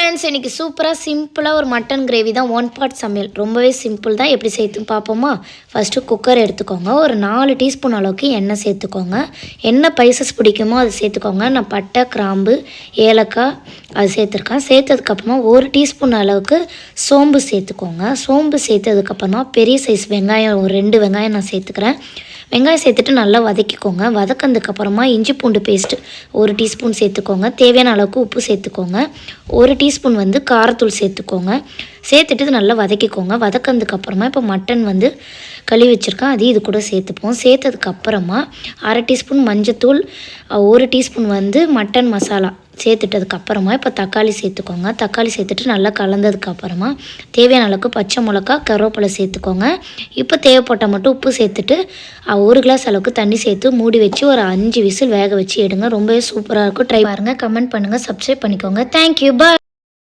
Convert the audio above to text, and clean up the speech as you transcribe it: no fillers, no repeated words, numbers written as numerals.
Friends, இன்றைக்கி சூப்பராக சிம்பிளாக ஒரு மட்டன் கிரேவி தான். 1 பார்ட் சமையல் ரொம்பவே சிம்பிள் தான். எப்படி சேர்த்துன்னு பார்ப்போமா? ஃபஸ்ட்டு குக்கர் எடுத்துக்கோங்க. ஒரு 4 டீஸ்பூன் அளவுக்கு எண்ணெய் சேர்த்துக்கோங்க. என்ன பைசஸ் பிடிக்குமோ அது சேர்த்துக்கோங்க. நான் பட்டை, கிராம்பு, ஏலக்காய் அது சேர்த்துருக்கேன். சேர்த்ததுக்கப்புறமா 1 டீஸ்பூன் அளவுக்கு சோம்பு சேர்த்துக்கோங்க. சோம்பு சேர்த்ததுக்கப்புறமா பெரிய சைஸ் வெங்காயம் ஒரு 2 வெங்காயம் நான் சேர்த்துக்கிறேன். வெங்காயம் சேர்த்துட்டு நல்லா வதக்கிக்கோங்க. வதக்கினதுக்கப்புறமா இஞ்சி பூண்டு பேஸ்ட்டு 1 டீஸ்பூன் சேர்த்துக்கோங்க. தேவையான அளவுக்கு உப்பு சேர்த்துக்கோங்க. 1 டீஸ்பூன் காரத்தூள் சேர்த்துக்கோங்க. சேர்த்துட்டு நல்லா வதக்கிக்கோங்க. வதக்கினதுக்கப்புறமா இப்போ மட்டன் கழுவி வச்சுருக்கேன், அதையும் இது கூட சேர்த்துப்போம். சேர்த்ததுக்கப்புறமா 1/2 டீஸ்பூன் மஞ்சத்தூள், 1 டீஸ்பூன் மட்டன் மசாலா சேர்த்துட்டதுக்கப்புறமா இப்போ தக்காளி சேர்த்துக்கோங்க. தக்காளி சேர்த்துட்டு நல்லா கலந்ததுக்கப்புறமா தேவையான அளவுக்கு பச்சை மிளகா, கருவேப்பிலை சேர்த்துக்கோங்க. இப்போ தேவைப்பட்டால் மட்டும் உப்பு சேர்த்துட்டு 1 கிளாஸ் அளவுக்கு தண்ணி சேர்த்து மூடி வச்சு ஒரு 5 விசில் வேக வச்சு எடுங்க. ரொம்பவே சூப்பராக இருக்கும். ட்ரை பாருங்கள், கமெண்ட் பண்ணுங்கள், சப்ஸ்கிரைப் பண்ணிக்கோங்க. தேங்க்யூ, பாய்.